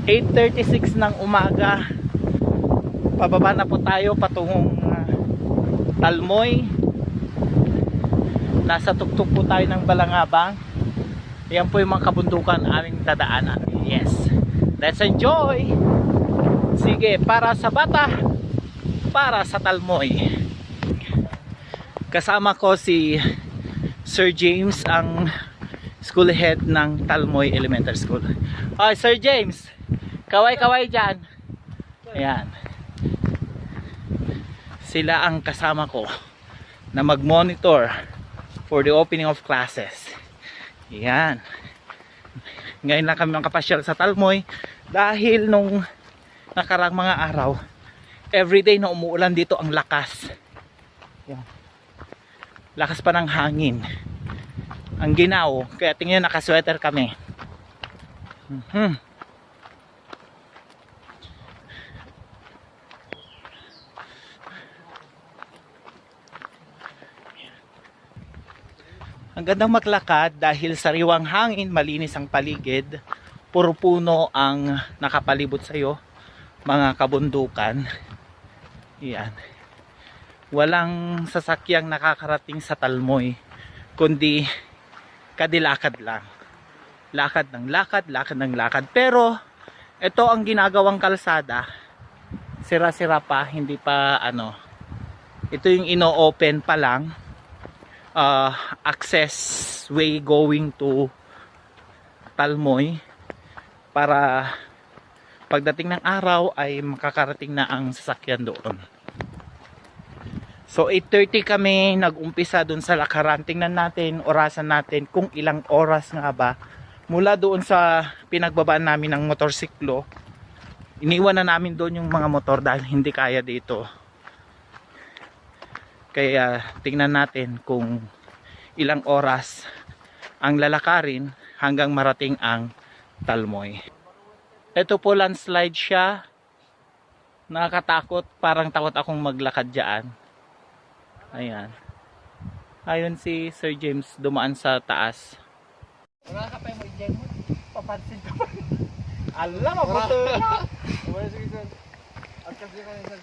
8:36 ng umaga. Pababa na po tayo patungong Talmoy. Nasa tuktok po tayo ng Balangabang. Yan po yung mga kabundukan aming dadaanan. Yes, let's enjoy. Sige, para sa bata, para sa Talmoy. Kasama ko si Sir James, ang school head ng Talmoy Elementary School. Hi, Sir James. Kaway-kaway dyan. Ayan. Sila ang kasama ko na mag-monitor for the opening of classes. Ayan. Ngayon lang kami makapasyal sa Talmoy dahil nung nakarang mga araw, everyday na umuulan dito ang lakas. Ayan. Lakas pa ng hangin. Ang ginaw, kaya tingnan naka-sweater kami. Ang gandang maglakad dahil sariwang hangin, malinis ang paligid, puro puno ang nakapalibot sa iyo, mga kabundukan. Yan. Walang sasakyang nakakarating sa Talmoy, kundi kadilakad lang. Lakad ng lakad, lakad ng lakad. Pero ito ang ginagawang kalsada, sira-sira pa, hindi pa ano. Ito yung ino-open pa lang. Access way going to Talmoy para pagdating ng araw ay makakarating na ang sasakyan doon. So 8:30 kami nag-umpisa doon sa lakaran. Tingnan natin, orasan natin kung ilang oras nga ba mula doon sa pinagbabaan namin ng motorsiklo. Iniwan na namin doon yung mga motor dahil hindi kaya dito. Kaya tingnan natin kung ilang oras ang lalakarin hanggang marating ang Talmoy. Ito po, landslide siya. Nakakatakot, parang takot akong maglakad dyan. Ayan. Ayun si Sir James dumaan sa taas. Wala ka pa yung mag-jem mo? Papansin ka pa. Alam, mabuto na. Wala sige sir. At kasi ka sir.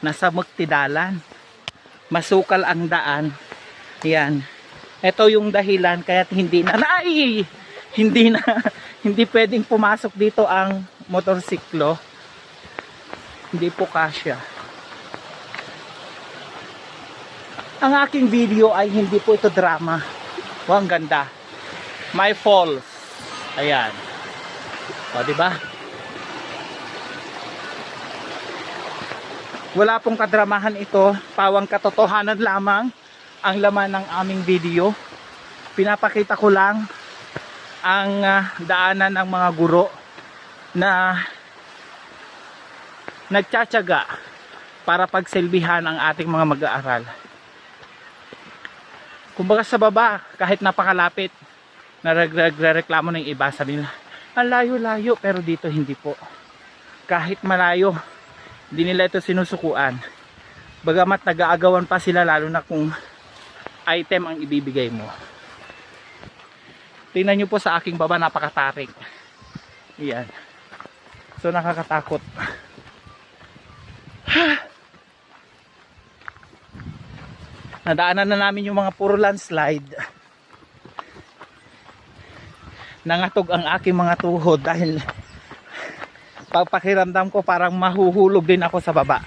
Nasa Muktidalan, masukal ang daan. Yan, ito yung dahilan kaya hindi pwedeng pumasok dito ang motorsiklo. Hindi po kasya. Ang aking video ay hindi po ito drama. Oh, ang ganda. My Falls. Ayan. O, diba? Wala pong kadramahan ito, pawang katotohanan lamang ang laman ng aming video. Pinapakita ko lang ang daanan ng mga guro na nagtsatsaga para pagsilbihan ang ating mga mag-aaral. Kumbaga sa baba, kahit napakalapit, nagreklamo ng iba, sabi nila, ang layo-layo, pero dito hindi po. Kahit malayo, hindi nila ito sinusukuan. Bagamat nag-aagawan pa sila, lalo na kung item ang ibibigay mo. Tingnan nyo po sa aking baba, napakatarik. Yan. So nakakatakot. Nadaanan na namin yung mga puro landslide. Nangatog ang aking mga tuhod dahil pagpakiramdam ko parang mahuhulog din ako sa baba.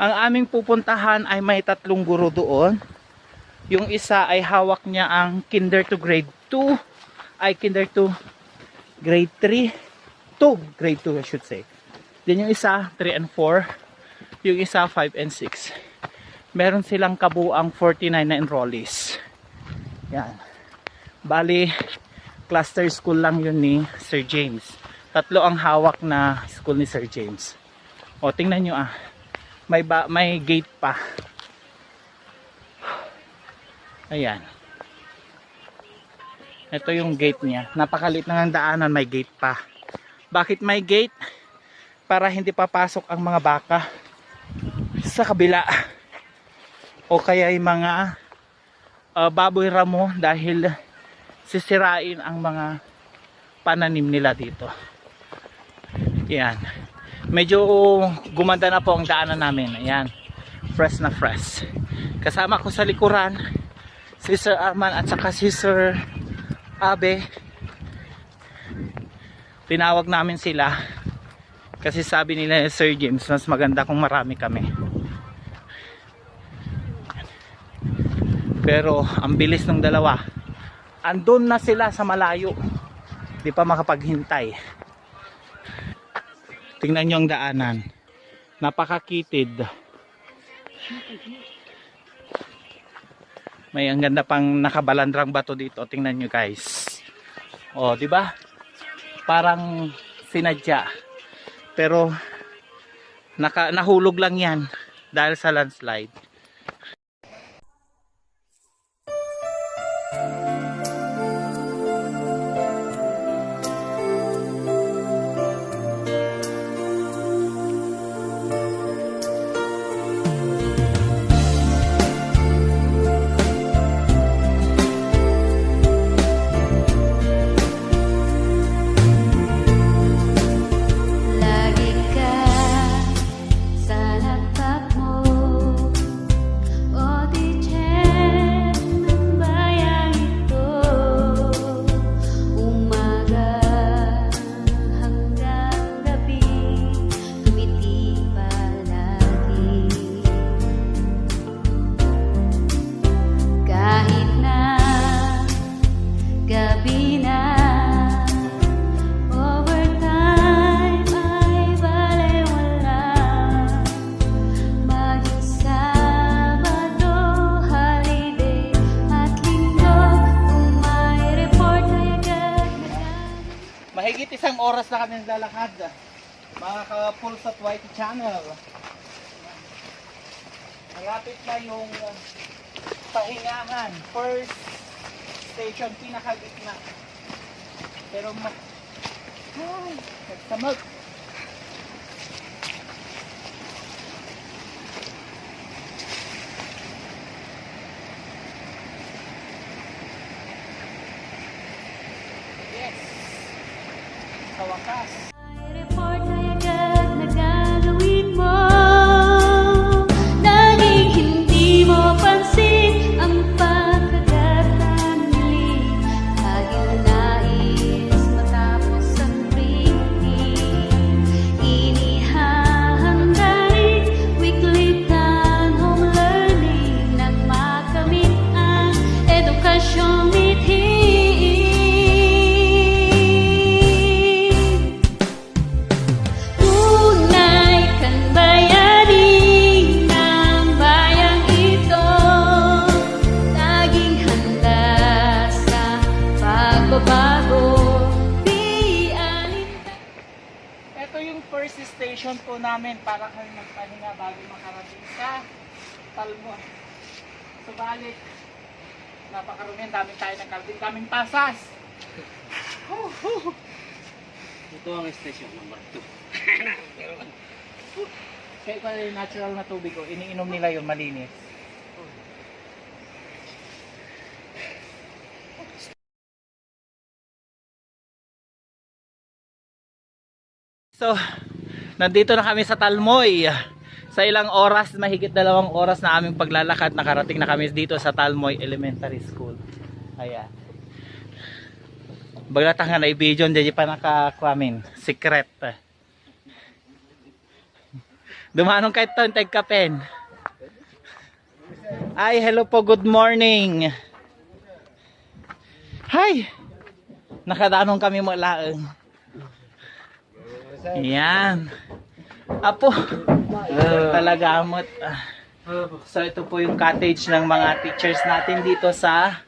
Ang aming pupuntahan ay may 3 guro doon. Yung isa ay hawak niya ang kinder to grade 2, ay kinder to grade 3 to grade 2 I should say. Then yung isa 3 and 4, yung isa 5 and 6. Meron silang kabuang 49 na enrollees. Yan. Bali, cluster school lang yun ni Sir James. 3 ang hawak na school ni Sir James. O, tingnan nyo may gate pa. Ayan. Ito yung gate niya. Napakalit na ng daanan, may gate pa. Bakit may gate? Para hindi papasok ang mga baka sa kabila. O kaya yung mga baboy ramo dahil sisirain ang mga pananim nila dito. Yan. Medyo gumanda na po ang daanan namin. Ayan. Fresh na fresh. Kasama ko sa likuran si Sir Arman at saka si Sir Abe. Tinawag namin sila kasi sabi nila Sir James mas maganda kung marami kami. Pero ang bilis ng dalawa. Andun na sila sa malayo. Di pa makapaghintay. Tingnan nyo ang daanan. Napakakitid. May ang ganda pang nakabalandrang bato dito. Tingnan nyo guys. O, di ba? Parang sinadya. Pero nahulog lang yan dahil sa landslide. Mahigit 1 oras na kami naglalakad, mga ka-Pulsat YT channel. Malapit na yung pahingahan. First station, pinakagitna. Pero nagsamag. Sa wakas. Report ay agad na gagawin mo. Naging hindi mo pansin ang pagkagat ng mali. Dahil nais matapos ang reading. yung first station po namin para kami magpahinga bago makarating sa Talmon. Subalit, napakarumi, daming tayo ng kalding, daming pasas. Ito ang station number 2. Kaya pa yung natural na tubig ko, iniinom nila yun, malinis. So, nandito na kami sa Talmoy. Sa ilang oras, mahigit 2 oras na aming paglalakad, nakarating na kami dito sa Talmoy Elementary School. Ayan. Baglatang nga na i-video, hindi pa nakakwamin. Secret. Dumanong kahit ito, tag kapen. Ay, hello po, good morning. Hi! Nakadanong kami malaang. Ayan. Apo. Talaga amot. So ito po yung cottage ng mga teachers natin dito sa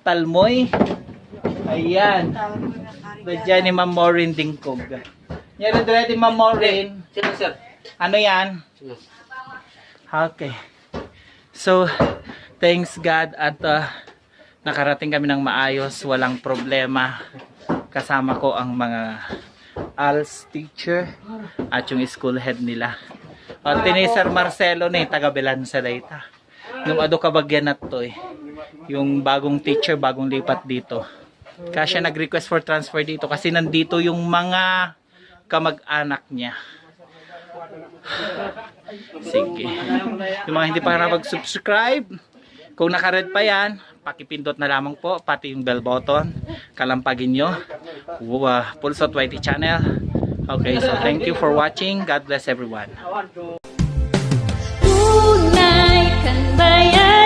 Talmoy. Ayan. Diyan ni Ma'am Maureen Dingkog. Yan ready Ma'am Maureen. Sino, sir? Ano yan? Sino? Okay. So, thanks God at nakarating kami ng maayos, walang problema. Kasama ko ang mga ALS teacher at yung school head nila. At ni Sir Marcelo ni taga Belanza Dayta. Yung ado kabagyan na to yung bagong teacher, bagong lipat dito. Kasi siya nag-request for transfer dito kasi nandito yung mga kamag-anak niya. Sige. Yung mga hindi pa nakapag-subscribe, kung naka-red pa yan, pakipindot na lamang po, pati yung bell button, kalampagin nyo. Pulsot YT channel. Okay, so thank you for watching. God bless everyone. Tunay kang bayan.